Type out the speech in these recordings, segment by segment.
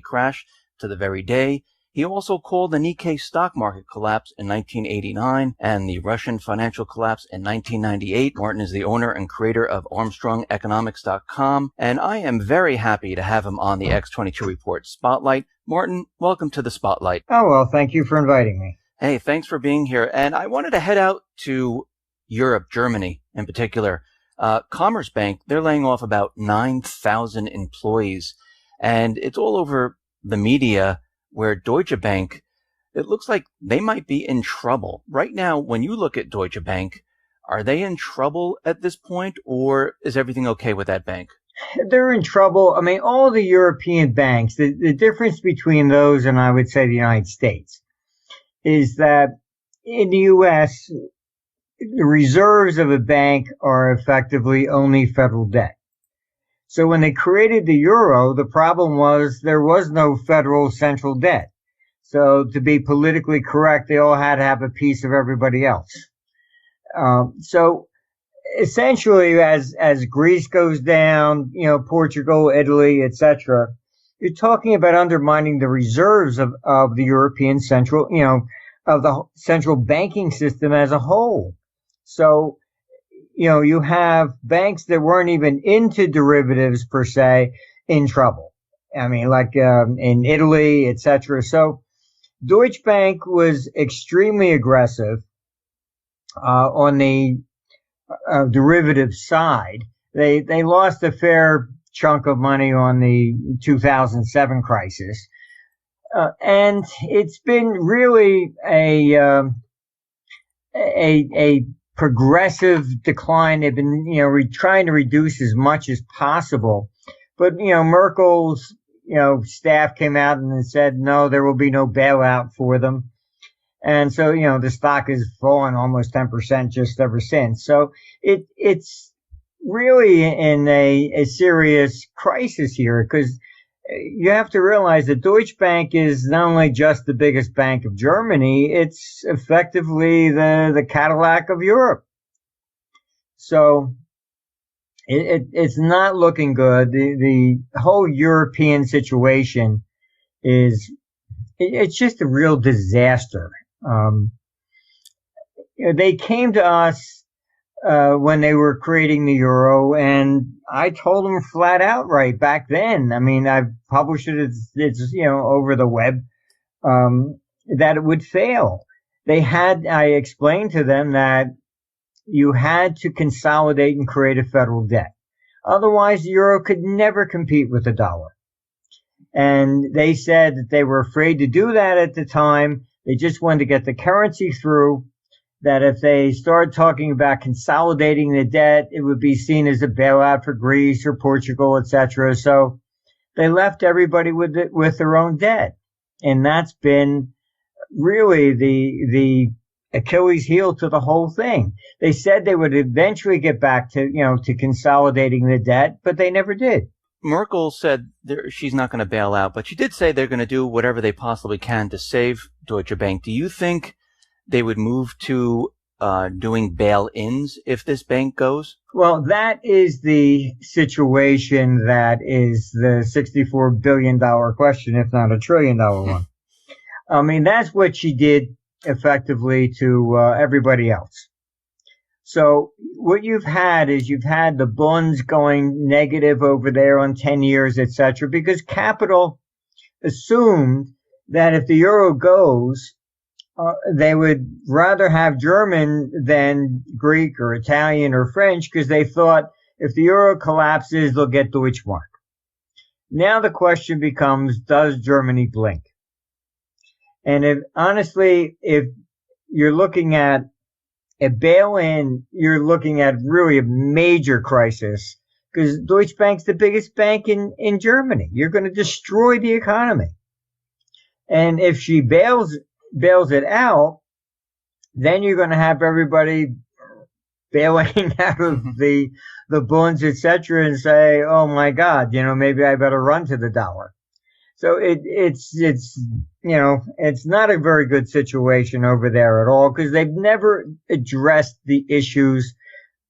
crash to the very day. He also called the Nikkei stock market collapse in 1989 and the Russian financial collapse in 1998. Martin is the owner and creator of ArmstrongEconomics.com, and I am very happy to have him on the X22 Report Spotlight. Martin, welcome to the Spotlight. Oh, well, thank you for inviting me. Hey, thanks for being here. And I wanted to head out to Europe, Germany in particular. Commerzbank, they're laying off about 9,000 employees, and it's all over the media where Deutsche Bank, it looks like they might be in trouble. Right now, when you look at Deutsche Bank, are they in trouble at this point, or is everything okay with that bank? They're in trouble. I mean, all the European banks, the difference between those and I would say the United States is that in the U.S., the reserves of a bank are effectively only federal debt. So when they created the euro, the problem was there was no federal central debt. So to be politically correct, they all had to have a piece of everybody else. So essentially, as Greece goes down, Portugal, Italy, etc., you're talking about undermining the reserves of the European central, of the central banking system as a whole. So, you have banks that weren't even into derivatives per se in trouble. I mean, like in Italy, etc. So Deutsche Bank was extremely aggressive on the derivative side. They lost a fair chunk of money on the 2007 crisis. And it's been really a progressive decline. They've been, trying to reduce as much as possible. But, Merkel's, staff came out and said, no, there will be no bailout for them. And so, the stock has fallen almost 10% just ever since. So it's really in a serious crisis here, because you have to realize that Deutsche Bank is not only just the biggest bank of Germany, it's effectively the Cadillac of Europe. So it's not looking good. The whole European situation it's just a real disaster. They came to us when they were creating the euro, and I told them flat out right back then. I mean, I've published it. It's over the web, that it would fail. I explained to them that you had to consolidate and create a federal debt. Otherwise, the euro could never compete with the dollar. And they said that they were afraid to do that at the time. They just wanted to get the currency through. That if they started talking about consolidating the debt, it would be seen as a bailout for Greece or Portugal, etc. So they left everybody with their own debt. And that's been really the Achilles heel to the whole thing. They said they would eventually get back to, to consolidating the debt, but they never did. Merkel said she's not going to bail out, but she did say they're going to do whatever they possibly can to save Deutsche Bank. Do you think they would move to doing bail-ins if this bank goes? Well, that is the situation that is the $64 billion question, if not a $1 trillion one. I mean, that's what she did effectively to everybody else. So what you've had the bonds going negative over there on 10 years, etc., because capital assumed that if the euro goes, they would rather have German than Greek or Italian or French, because they thought if the euro collapses, they'll get Deutschmark. Now the question becomes, does Germany blink? And honestly, if you're looking at a bail-in, you're looking at really a major crisis, because Deutsche Bank's the biggest bank in Germany. You're going to destroy the economy. And if she bails it out, then you're going to have everybody bailing out of the bonds, etc., and say, oh my God, maybe I better run to the dollar. So it's not a very good situation over there at all, because they've never addressed the issues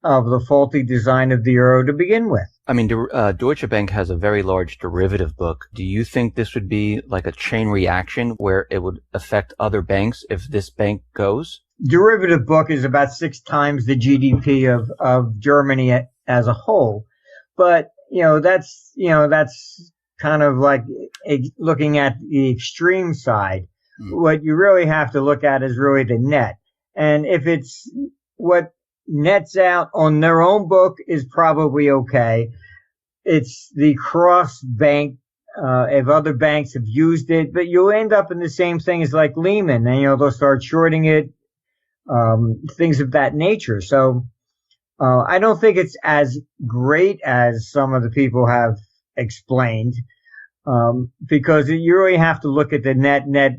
of the faulty design of the euro to begin with. I mean, Deutsche Bank has a very large derivative book. Do you think this would be like a chain reaction where it would affect other banks if this bank goes? Derivative book is about 6 times the GDP of Germany as a whole. But, that's kind of like looking at the extreme side. What you really have to look at is really the net. And if it's what nets out on their own book is probably okay. It's the cross bank, if other banks have used it, but you'll end up in the same thing as like Lehman, and they'll start shorting it, things of that nature. So, I don't think it's as great as some of the people have explained, because you really have to look at the net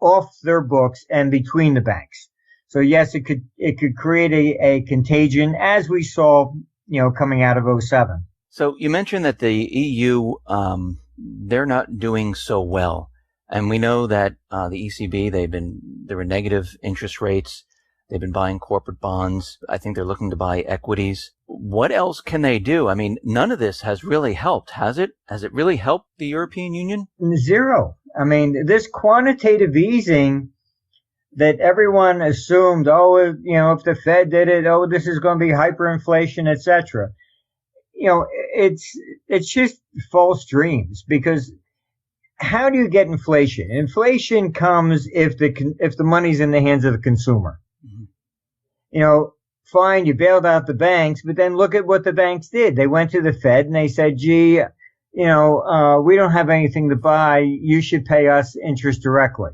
off their books and between the banks. So yes, it could create a contagion, as we saw, coming out of '07. So you mentioned that the EU, they're not doing so well. And we know that, the ECB, there were negative interest rates. They've been buying corporate bonds. I think they're looking to buy equities. What else can they do? I mean, none of this has really helped, has it? Has it really helped the European Union? Zero. I mean, this quantitative easing that everyone assumed, if the Fed did it, this is going to be hyperinflation, etc. It's just false dreams, because how do you get inflation? Inflation comes if the money's in the hands of the consumer. Mm-hmm. Fine, you bailed out the banks, but then look at what the banks did. They went to the Fed and they said, gee, we don't have anything to buy. You should pay us interest directly.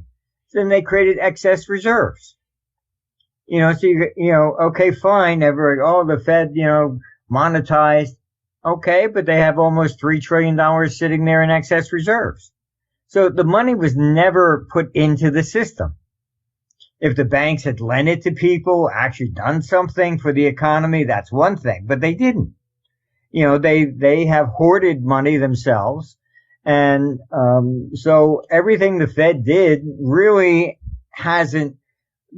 Then they created excess reserves. Okay, fine. The Fed, monetized. Okay, but they have almost $3 trillion sitting there in excess reserves. So the money was never put into the system. If the banks had lent it to people, actually done something for the economy, that's one thing, but they didn't. They have hoarded money themselves. And, so everything the Fed did really hasn't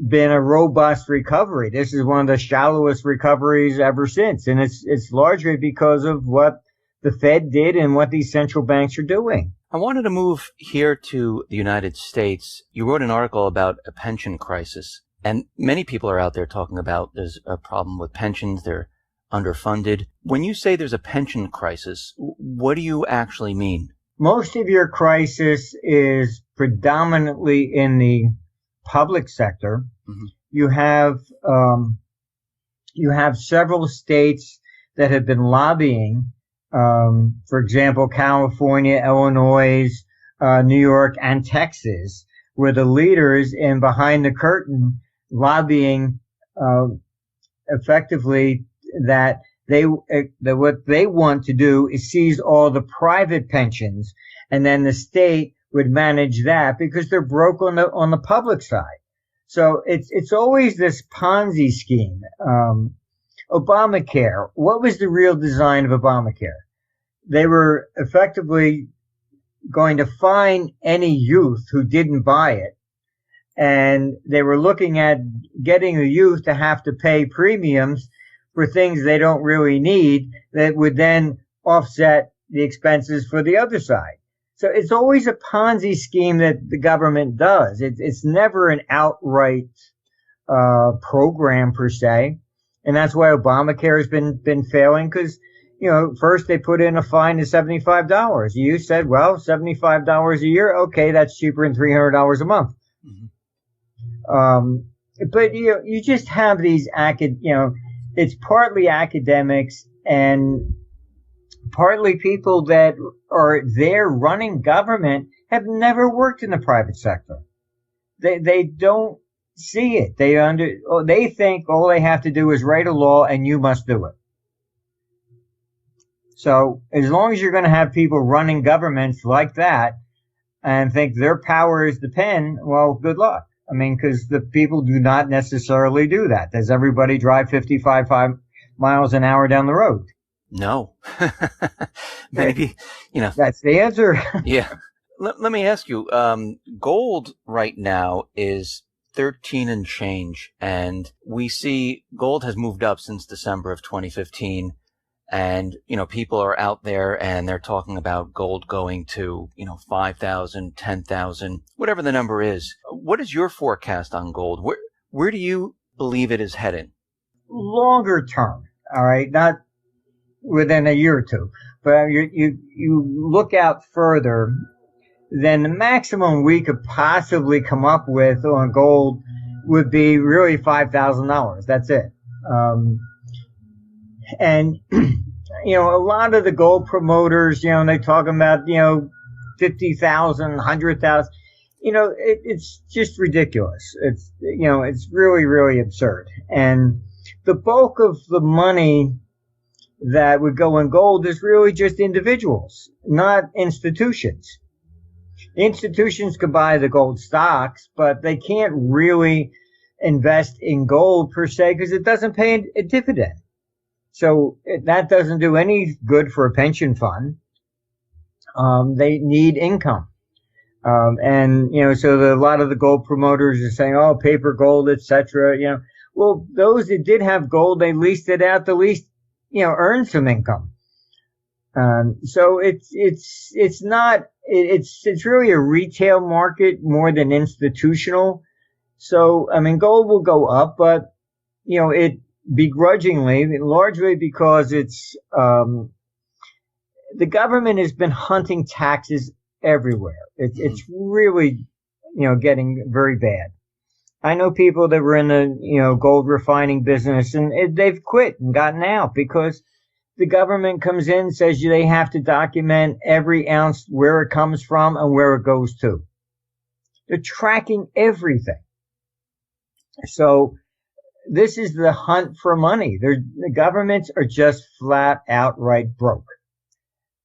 been a robust recovery. This is one of the shallowest recoveries ever since. And it's largely because of what the Fed did and what these central banks are doing. I wanted to move here to the United States. You wrote an article about a pension crisis, and many people are out there talking about there's a problem with pensions. They're underfunded. When you say there's a pension crisis, what do you actually mean? Most of your crisis is predominantly in the public sector. Mm-hmm. You have several states that have been lobbying. For example, California, Illinois, New York, and Texas were the leaders in behind the curtain lobbying, effectively that what they want to do is seize all the private pensions, and then the state would manage that because they're broke on the public side. So it's always this Ponzi scheme. Obamacare. What was the real design of Obamacare? They were effectively going to fine any youth who didn't buy it. And they were looking at getting the youth to have to pay premiums for things they don't really need that would then offset the expenses for the other side. So it's always a Ponzi scheme that the government does. It's never an outright program per se. And that's why Obamacare has been failing, because first they put in a fine of $75. You said, well, $75 a year, okay, that's cheaper than $300 a month. Mm-hmm. But you just have these it's partly academics and partly people that are there running government have never worked in the private sector. They don't see it. They think all they have to do is write a law and you must do it. So as long as you're going to have people running governments like that and think their power is the pen, well, good luck. I mean, because the people do not necessarily do that. Does everybody drive 55 miles an hour down the road? No. Maybe, That's the answer. Yeah. Let me ask you, gold right now is 13 and change, and we see gold has moved up since December of 2015. And, people are out there and they're talking about gold going to, 5,000, 10,000, whatever the number is. What is your forecast on gold? Where do you believe it is heading? Longer term, all right, not within a year or two, but you look out further, then the maximum we could possibly come up with on gold would be really $5,000. That's it. And, a lot of the gold promoters, they're talking about, 50,000, 100,000. It's just ridiculous. It's really, really absurd. And the bulk of the money that would go in gold is really just individuals, not institutions. Institutions could buy the gold stocks, but they can't really invest in gold per se because it doesn't pay a dividend. So that doesn't do any good for a pension fund. They need income. So a lot of the gold promoters are saying, oh, paper gold, etc. Well, those that did have gold, they leased it out, the least, earned some income. So it's really a retail market more than institutional. So, gold will go up, but, it begrudgingly, largely because it's, the government has been hunting taxes everywhere. It's really, getting very bad. I know people that were in the, gold refining business and they've quit and gotten out because the government comes in and says they have to document every ounce where it comes from and where it goes to. They're tracking everything. So this is the hunt for money. The governments are just flat outright broke.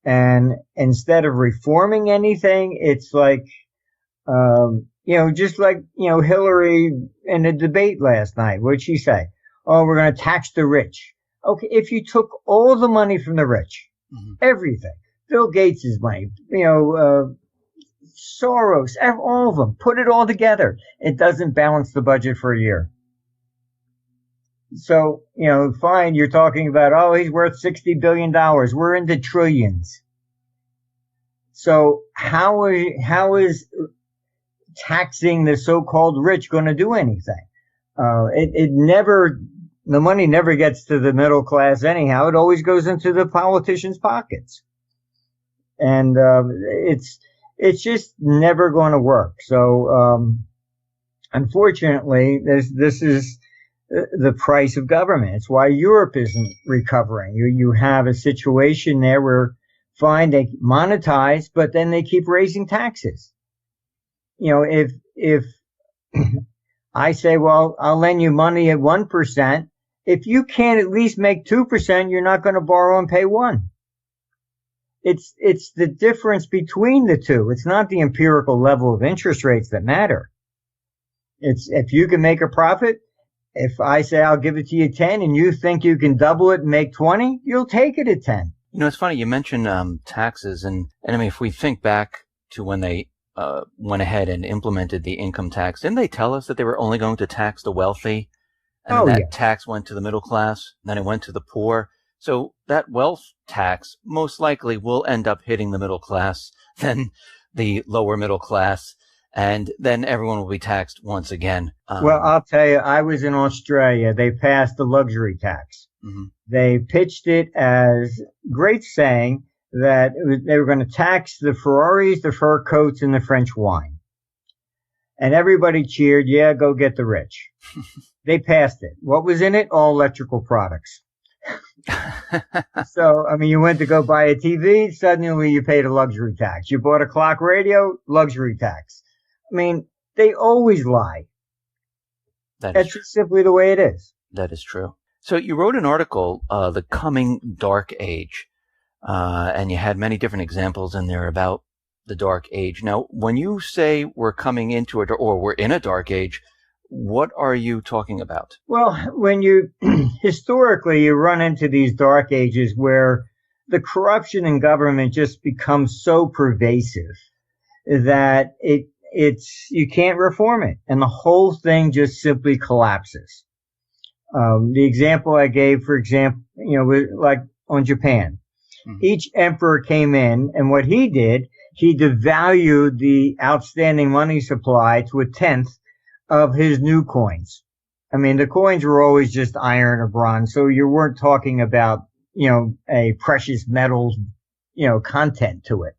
And instead of reforming anything, it's like, just like, Hillary in a debate last night. What'd she say? Oh, we're going to tax the rich. Okay, if you took all the money from the rich, everything, Bill Gates' money, Soros, all of them, put it all together, it doesn't balance the budget for a year. So, fine, you're talking about, oh, he's worth $60 billion. We're into trillions. So how is taxing the so-called rich going to do anything? The money never gets to the middle class anyhow. It always goes into the politicians' pockets. And, it's just never going to work. So, unfortunately, this is the price of government. It's why Europe isn't recovering. You have a situation there where, fine, they monetize, but then they keep raising taxes. If I say, well, I'll lend you money at 1%, if you can't at least make 2%, you're not going to borrow and pay 1%. It's the difference between the two. It's not the empirical level of interest rates that matter. It's if you can make a profit. If I say I'll give it to you 10 and you think you can double it and make 20, you'll take it at 10. It's funny. You mentioned taxes. And I mean, if we think back to when they went ahead and implemented the income tax, didn't they tell us that they were only going to tax the wealthy? And that tax went to the middle class, then it went to the poor. So that wealth tax most likely will end up hitting the middle class, then the lower middle class, and then everyone will be taxed once again. Well, I'll tell you, I was in Australia. They passed the luxury tax. They pitched it as great, saying that they were going to tax the Ferraris, the fur coats, and the French wine. And everybody cheered, yeah, go get the rich. They passed it. What was in it? All electrical products. So, you went to go buy a TV, suddenly you paid a luxury tax. You bought a clock radio, luxury tax. They always lie. That's just simply the way it is. That is true. So you wrote an article, The Coming Dark Age, and you had many different examples in there about the dark age. Now, when you say we're coming into it or we're in a dark age, what are you talking about? Well, when historically you run into these dark ages where the corruption in government just becomes so pervasive that you can't reform it, and the whole thing just simply collapses. The example I gave, for example, was like on Japan. Mhm. Each emperor came in, and what he did, he devalued the outstanding money supply to a tenth of his new coins. I mean, the coins were always just iron or bronze, so you weren't talking about, a precious metals, content to it.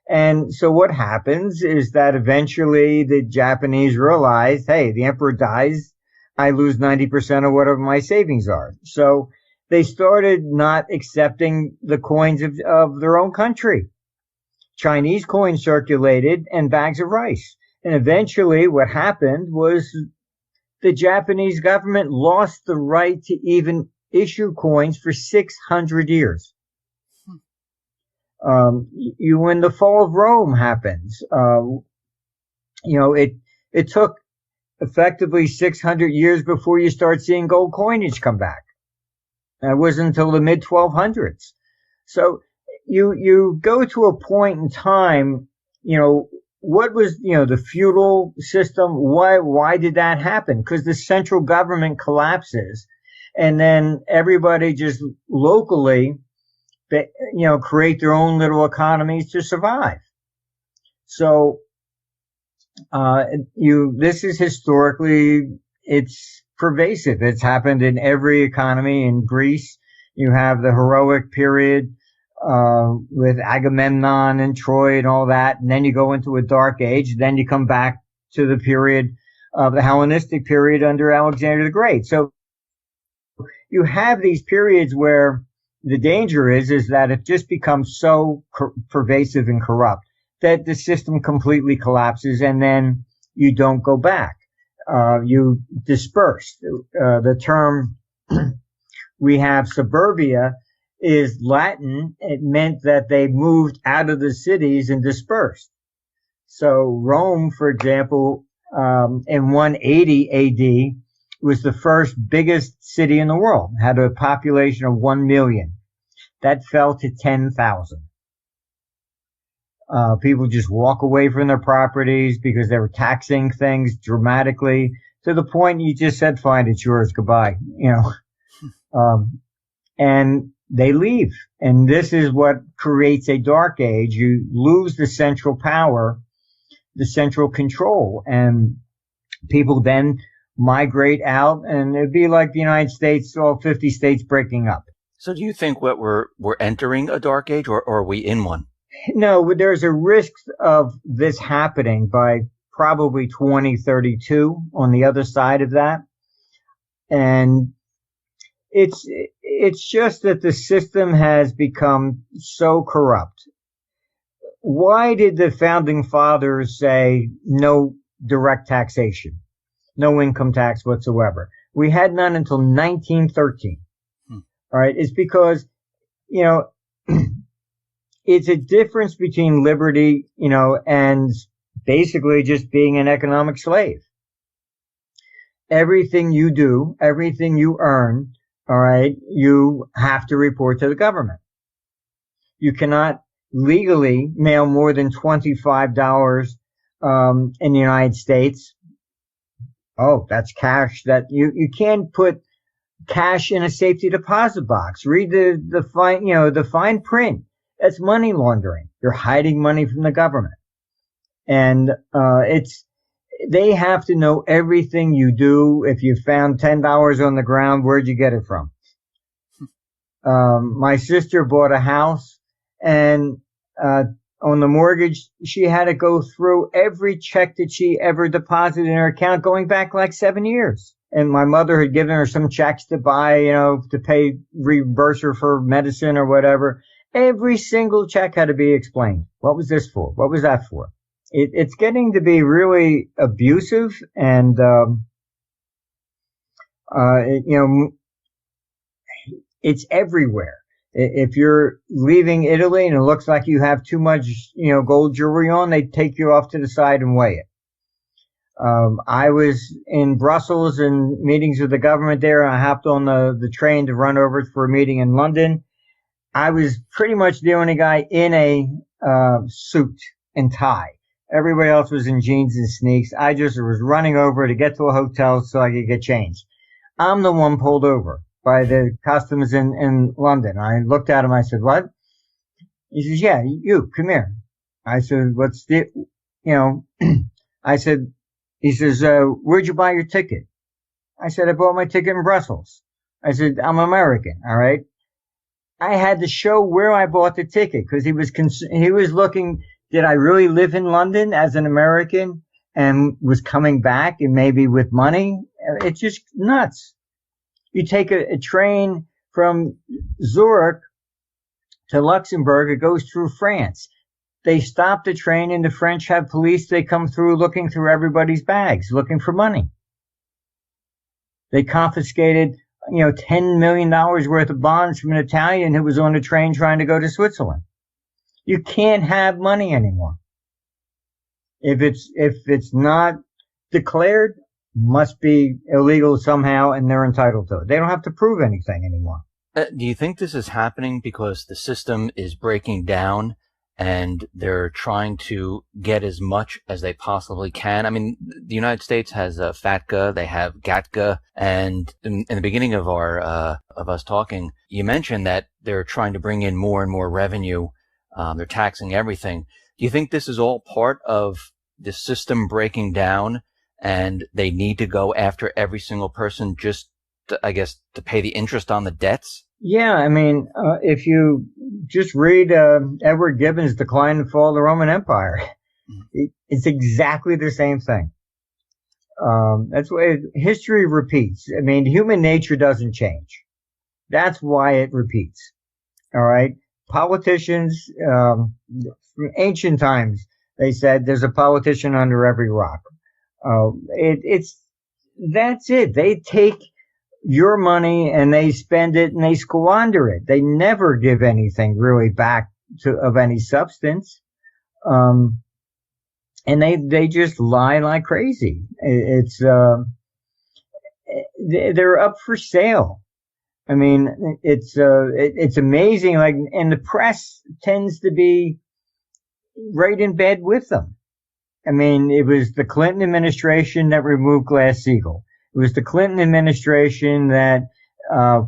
And so what happens is that eventually the Japanese realize, hey, the emperor dies, I lose 90% of whatever my savings are. So they started not accepting the coins of their own country. Chinese coins circulated and bags of rice. And eventually what happened was the Japanese government lost the right to even issue coins for 600 years. When the fall of Rome happens, it took effectively 600 years before you start seeing gold coinage come back. And it wasn't until the mid 1200s. So you go to a point in time, what was, the feudal system? Why did that happen? Because the central government collapses, and then everybody just locally, create their own little economies to survive. So, this is historically, it's pervasive. It's happened in every economy. In Greece, you have the heroic period, with Agamemnon and Troy and all that. And then you go into a dark age. Then you come back to the period of the Hellenistic period under Alexander the Great. So you have these periods where the danger is that it just becomes so pervasive and corrupt that the system completely collapses, and then you don't go back. You disperse. The term we have, suburbia, is Latin. It meant that they moved out of the cities and dispersed. So Rome, for example, in 180 AD, was the first biggest city in the world, had a population of 1 million. That fell to 10,000. People just walk away from their properties because they were taxing things dramatically, to the point you just said, fine, it's yours, goodbye, and they leave. And this is what creates a dark age. You lose the central power, the central control, and people then migrate out, and it'd be like the United States, all 50 states breaking up. So do you think what we're entering a dark age, or are we in one? No, there's a risk of this happening by probably 2032 on the other side of that. And it's just that the system has become so corrupt. Why did the founding fathers say no direct taxation, no income tax whatsoever? We had none until 1913. All right. It's because, it's a difference between liberty, and basically just being an economic slave. Everything you do, everything you earn, all right, you have to report to the government. You cannot legally mail more than $25 in the United States. Oh, that's cash. That you can't put cash in a safety deposit box. Read the fine print. That's money laundering. You're hiding money from the government. And they have to know everything you do. If you found $10 on the ground, where'd you get it from? My sister bought a house, and on the mortgage, she had to go through every check that she ever deposited in her account going back like 7 years. And my mother had given her some checks to buy, to pay, reimburse her for medicine or whatever. Every single check had to be explained. What was this for? What was that for? It's getting to be really abusive, and it's everywhere. If you're leaving Italy and it looks like you have too much, gold jewelry on, they take you off to the side and weigh it. I was in Brussels in meetings with the government there, and I hopped on the train to run over for a meeting in London. I was pretty much the only guy in a suit and tie. Everybody else was in jeans and sneaks. I just was running over to get to a hotel so I could get changed. I'm the one pulled over. by the customs in London. I looked at him. I said, what? He says, yeah, you come here. I said, what's the, you know, I said, he says, where'd you buy your ticket? I said, I bought my ticket in Brussels. I said, I'm American. All right. I had to show where I bought the ticket because he was looking, did I really live in London as an American and was coming back and maybe with money? It's just nuts. You take a train from Zurich to Luxembourg. It goes through France. They stop the train and the French have police. They come through looking through everybody's bags, looking for money. They confiscated, $10 million worth of bonds from an Italian who was on a train trying to go to Switzerland. You can't have money anymore. If it's not declared, must be illegal somehow and they're entitled to it. They don't have to prove anything anymore. Do you think this is happening because the system is breaking down and they're trying to get as much as they possibly can? I mean, the United States has FATCA, they have GATCA, and in the beginning of of us talking, you mentioned that they're trying to bring in more and more revenue. They're taxing everything. Do you think this is all part of the system breaking down and they need to go after every single person just to pay the interest on the debts? Yeah, I mean, if you just read Edward Gibbon's Decline and Fall of the Roman Empire, it's exactly the same thing. That's why history repeats. I mean, human nature doesn't change. That's why it repeats. All right. Politicians, from ancient times, they said there's a politician under every rock. That's it. They take your money and they spend it and they squander it. They never give anything really back of any substance. And they just lie like crazy. They're up for sale. I mean, it's amazing. Like, and the press tends to be right in bed with them. I mean, it was the Clinton administration that removed Glass-Steagall. It was the Clinton administration that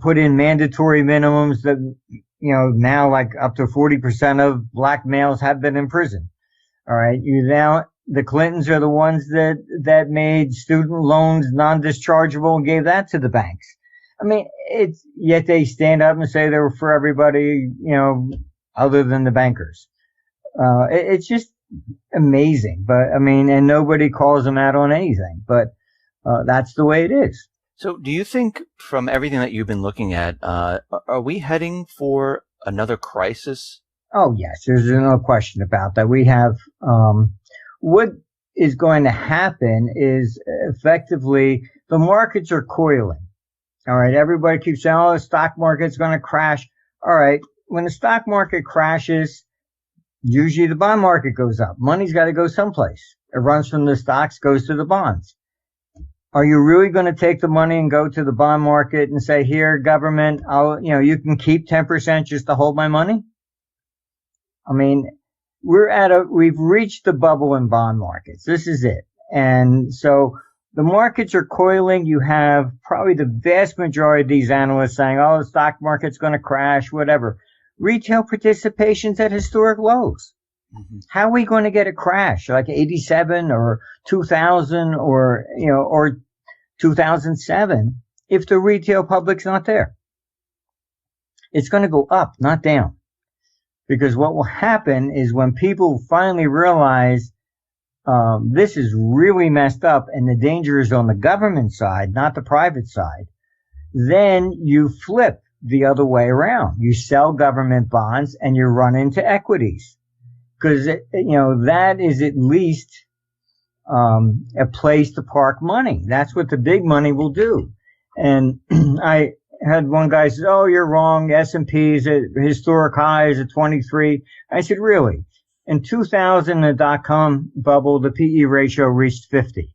put in mandatory minimums that, now like up to 40% of black males have been in prison. All right. The Clintons are the ones that made student loans non-dischargeable and gave that to the banks. I mean, yet they stand up and say they were for everybody, other than the bankers. It's just amazing. But I mean, and nobody calls them out on anything, but that's the way it is. So do you think from everything that you've been looking at, are we heading for another crisis? Oh, yes. There's no question about that. We have, what is going to happen is effectively the markets are coiling. All right. Everybody keeps saying, the stock market's going to crash. All right. When the stock market crashes, usually the bond market goes up. Money's got to go someplace. It runs from the stocks, goes to the bonds. Are you really going to take the money and go to the bond market and say, here, government, you can keep 10% just to hold my money? I mean, we've reached the bubble in bond markets. This is it. And so the markets are coiling. You have probably the vast majority of these analysts saying, the stock market's going to crash, whatever. Retail participation's at historic lows. Mm-hmm. How are we going to get a crash like 87 or 2000 or 2007 if the retail public's not there? It's going to go up, not down. Because what will happen is when people finally realize this is really messed up and the danger is on the government side, not the private side, then you flip the other way around. You sell government bonds and you run into equities. Because, that is at least a place to park money. That's what the big money will do. And I had one guy say, you're wrong. S&P is at historic highs at 23. I said, really? In 2000, the dot-com bubble, the PE ratio reached 50.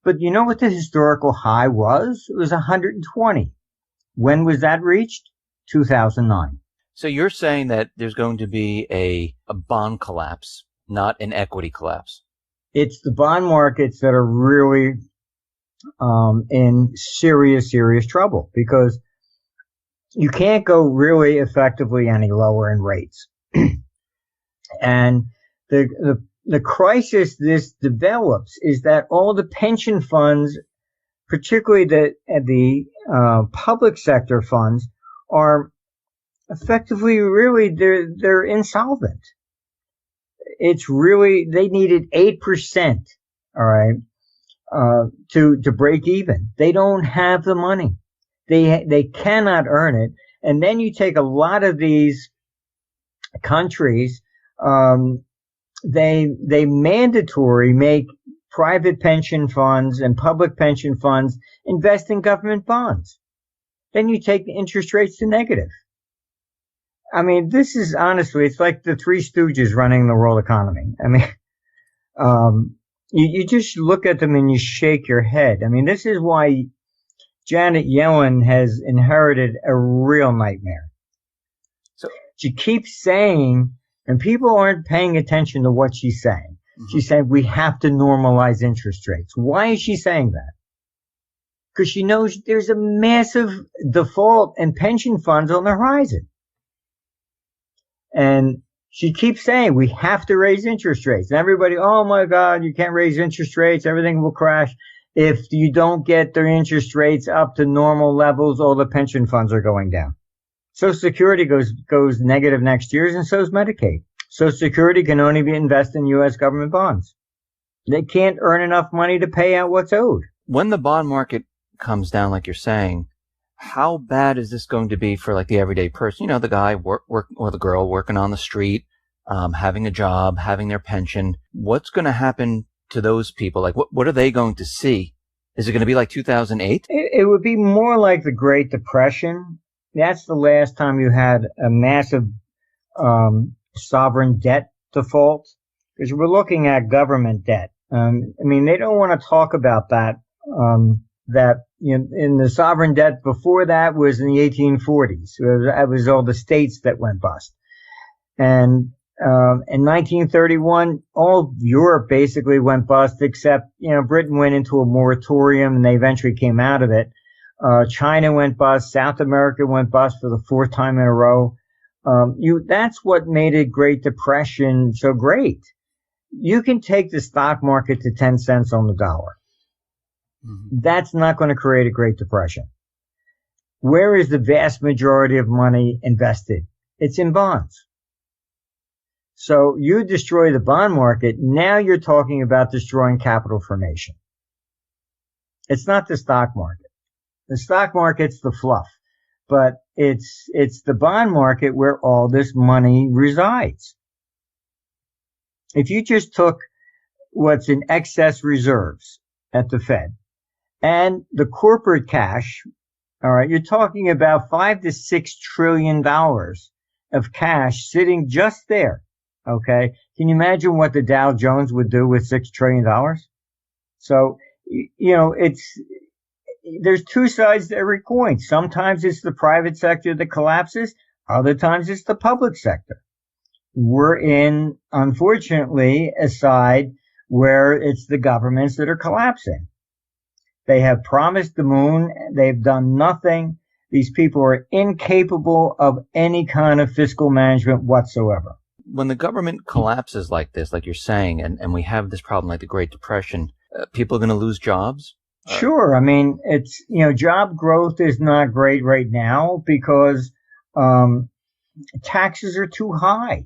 But you know what the historical high was? It was 120. When was that reached? 2009. So you're saying that there's going to be a bond collapse, not an equity collapse. It's the bond markets that are really in serious trouble because you can't go really effectively any lower in rates. And the crisis this develops is that all the pension funds, particularly the public sector funds, are effectively really they're insolvent. It's really they needed 8%, all right, to break even. They don't have the money. They cannot earn it. And then you take a lot of these countries, they mandatory make private pension funds and public pension funds invest in government bonds. Then you take the interest rates to negative. I mean, this is honestly, it's like the Three Stooges running the world economy. I mean, you just look at them and you shake your head. I mean, this is why Janet Yellen has inherited a real nightmare. So she keeps saying, and people aren't paying attention to what she's saying. Mm-hmm. She's saying we have to normalize interest rates. Why is she saying that? Because she knows there's a massive default in pension funds on the horizon. And she keeps saying we have to raise interest rates. And everybody, oh my God, you can't raise interest rates. Everything will crash. If you don't get their interest rates up to normal levels, all the pension funds are going down. Social Security goes negative next year, and so is Medicaid. Social Security can only be invested in U.S. government bonds. They can't earn enough money to pay out what's owed. When the bond market comes down, like you're saying, how bad is this going to be for like the everyday person? You know, the guy work or the girl working on the street, having a job, having their pension. What's going to happen to those people? Like, what are they going to see? Is it going to be like 2008? It would be more like the Great Depression. That's the last time you had a massive sovereign debt default, because we're looking at government debt. I mean, they don't want to talk about that. That in the sovereign debt before that was in the 1840s. It was all the states that went bust. And in 1931, all of Europe basically went bust, except, Britain went into a moratorium and they eventually came out of it. China went bust. South America went bust for the fourth time in a row. That's what made a Great Depression so great. You can take the stock market to 10 cents on the dollar. Mm-hmm. That's not going to create a Great Depression. Where is the vast majority of money invested? It's in bonds. So you destroy the bond market. Now you're talking about destroying capital formation. It's not the stock market. The stock market's the fluff, but it's the bond market where all this money resides. If you just took what's in excess reserves at the Fed and the corporate cash, all right, you're talking about $5 to $6 trillion of cash sitting just there. Okay. Can you imagine what the Dow Jones would do with $6 trillion? So, there's two sides to every coin. Sometimes it's the private sector that collapses. Other times it's the public sector. We're in, unfortunately, a side where it's the governments that are collapsing. They have promised the moon. They've done nothing. These people are incapable of any kind of fiscal management whatsoever. When the government collapses like this, like you're saying, and we have this problem like the Great Depression, people are going to lose jobs? Sure. I mean, it's, job growth is not great right now because taxes are too high.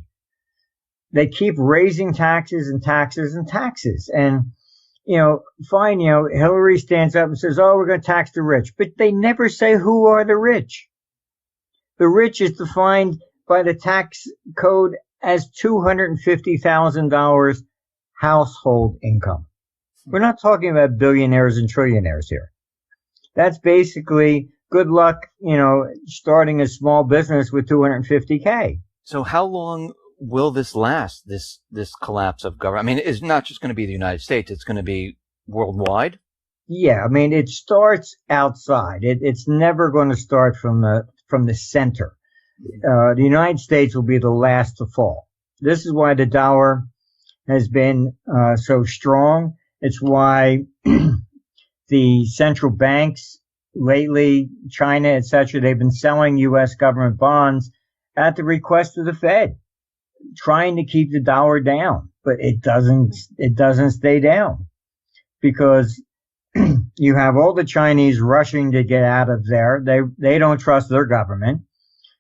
They keep raising taxes and taxes and taxes. And, fine, Hillary stands up and says, oh, we're going to tax the rich. But they never say who are the rich. The rich is defined by the tax code as $250,000 household income. We're not talking about billionaires and trillionaires here. That's basically good luck, starting a small business with $250K. So how long will this last, this collapse of government? I mean, it's not just going to be the United States. It's going to be worldwide. Yeah. I mean, it starts outside. It's never going to start from the center. The United States will be the last to fall. This is why the dollar has been so strong. It's why the central banks lately, China, etc., they've been selling U.S. government bonds at the request of the Fed, trying to keep the dollar down, but it doesn't stay down because you have all the Chinese rushing to get out of there. They don't trust their government.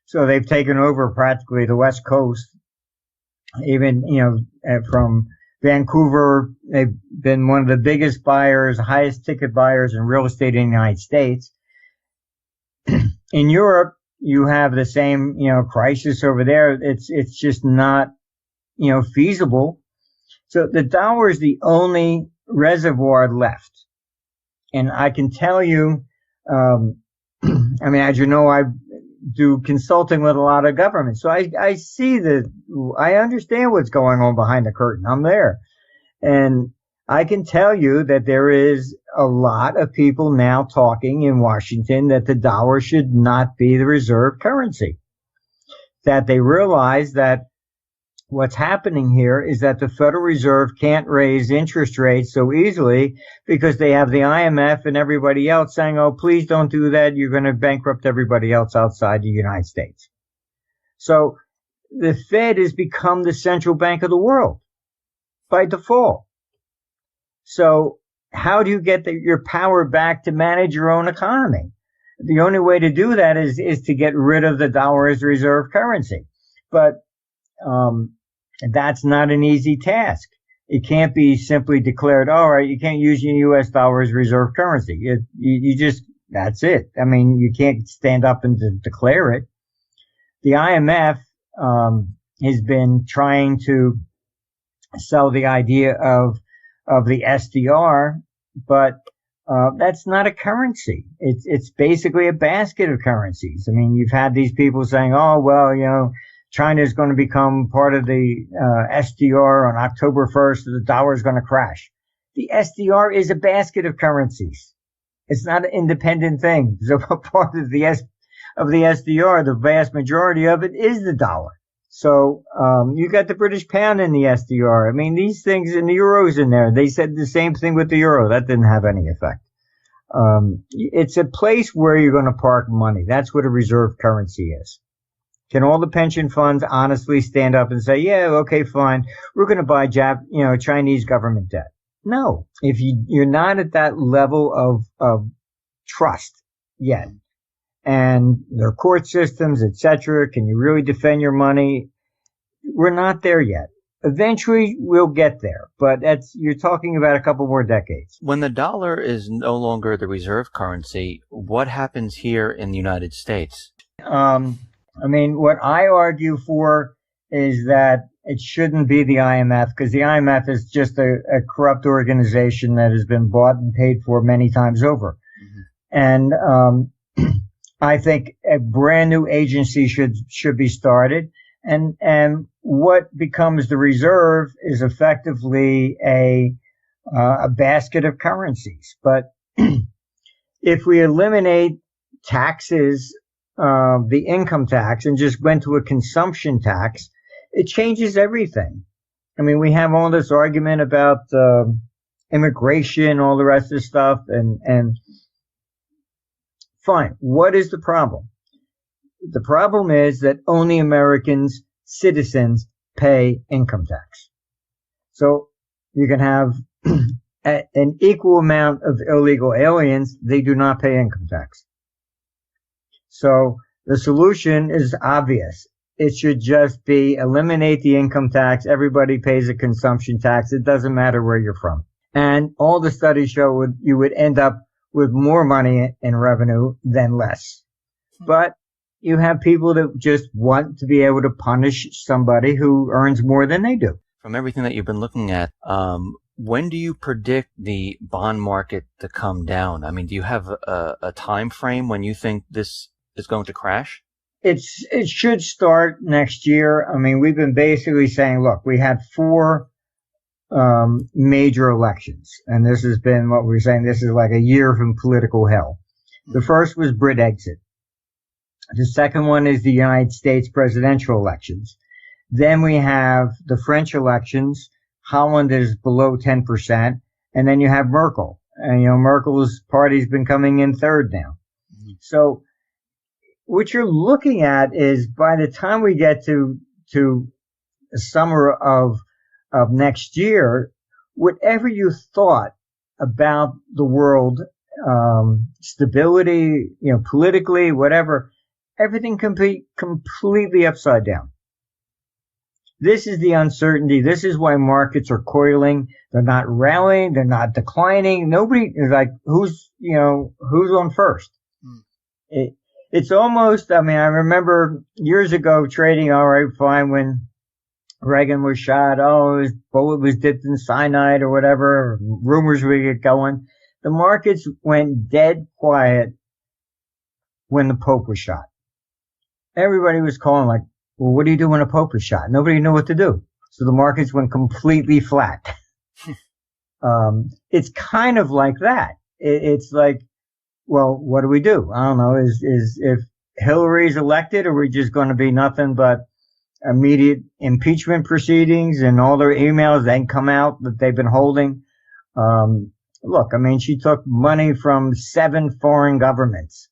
So they've taken over practically the West Coast, even, from Vancouver. They've been one of the biggest buyers, highest ticket buyers in real estate in the United States. In Europe, you have the same, crisis over there. It's just not, feasible. So the dollar is the only reservoir left. And I can tell you, as you know, I do consulting with a lot of governments. So I understand what's going on behind the curtain. I'm there. And I can tell you that there is a lot of people now talking in Washington that the dollar should not be the reserve currency. That they realize that what's happening here is that the Federal Reserve can't raise interest rates so easily because they have the IMF and everybody else saying, oh, please don't do that. You're going to bankrupt everybody else outside the United States. So the Fed has become the central bank of the world by default. So how do you get your power back to manage your own economy? The only way to do that is to get rid of the dollar as reserve currency. But that's not an easy task. It can't be simply declared, all right, you can't use your U.S. dollar as reserve currency. You just, that's it. You can't stand up and declare it. The IMF has been trying to sell the idea of the SDR, but that's not a currency. It's basically a basket of currencies. You've had these people saying, oh, well, China is going to become part of the SDR on October 1st, and the dollar is going to crash. The SDR is a basket of currencies. It's not an independent thing. So part of the SDR, the vast majority of it is the dollar. So you got the British pound in the SDR. These things, and the euro's in there. They said the same thing with the euro. That didn't have any effect. It's a place where you're going to park money. That's what a reserve currency is. Can all the pension funds honestly stand up and say, yeah, okay, fine, we're going to buy Chinese government debt? No. If you're not at that level of trust yet, and their court systems, etc., can you really defend your money? We're not there yet. Eventually, we'll get there, but you're talking about a couple more decades. When the dollar is no longer the reserve currency, what happens here in the United States? What I argue for is that it shouldn't be the IMF, because the IMF is just a corrupt organization that has been bought and paid for many times over. Mm-hmm. And I think a brand new agency should be started. And what becomes the reserve is effectively a basket of currencies. But if we eliminate taxes, the income tax, and just went to a consumption tax, it changes everything. We have all this argument about immigration, all the rest of the stuff, and fine. What is the problem? The problem is that only Americans, citizens, pay income tax. So you can have an equal amount of illegal aliens. They do not pay income tax. So the solution is obvious. It should just be eliminate the income tax. Everybody pays a consumption tax. It doesn't matter where you're from. And all the studies show you would end up with more money in revenue than less. But you have people that just want to be able to punish somebody who earns more than they do. From everything that you've been looking at, when do you predict the bond market to come down? Do you have a time frame when you think this is going to crash? It should start next year. We've been basically saying, look, we had 4 major elections, and this has been what we're saying. This is like a year from political hell. The first was Brit exit. The second one is the United States presidential elections. Then we have the French elections. Holland is below 10%. And then you have Merkel. And, Merkel's party's been coming in third now. So what you're looking at is by the time we get to the summer of next year, whatever you thought about the world, stability, politically, whatever, everything can be completely upside down. This is the uncertainty. This is why markets are coiling. They're not rallying. They're not declining. Nobody is like, who's on first? It's almost, I remember years ago trading all right, fine, when Reagan was shot. Oh, his bullet was dipped in cyanide or whatever. Rumors would get going. The markets went dead quiet when the Pope was shot. Everybody was calling like, well, what do you do when a Pope is shot? Nobody knew what to do. So the markets went completely flat. It's kind of like that. It's like, well, what do we do? I don't know. Is if Hillary's elected, are we just going to be nothing but immediate impeachment proceedings and all their emails then come out that they've been holding? Look, she took money from 7 foreign governments.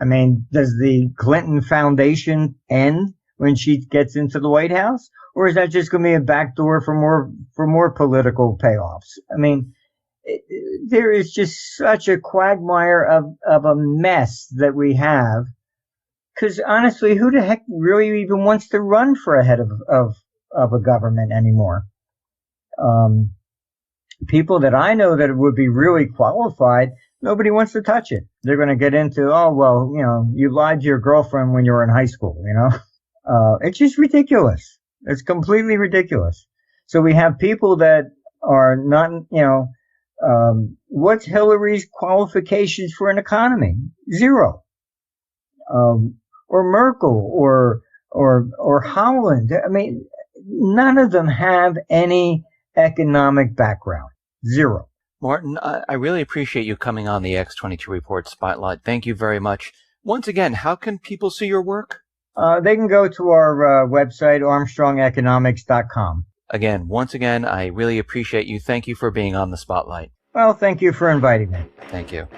Does the Clinton Foundation end when she gets into the White House? Or is that just going to be a backdoor for more political payoffs? There is just such a quagmire of a mess that we have. Because honestly, who the heck really even wants to run for a head of a government anymore? People that I know that would be really qualified, nobody wants to touch it. They're going to get into, oh, well, you lied to your girlfriend when you were in high school, It's just ridiculous. It's completely ridiculous. So we have people that are not, what's Hillary's qualifications for an economy? 0. Or Merkel or Holland. None of them have any economic background. 0. Martin, I really appreciate you coming on the X22 Report Spotlight. Thank you very much. Once again, how can people see your work? They can go to our website, armstrongeconomics.com. Once again, I really appreciate you. Thank you for being on the Spotlight. Well, thank you for inviting me. Thank you.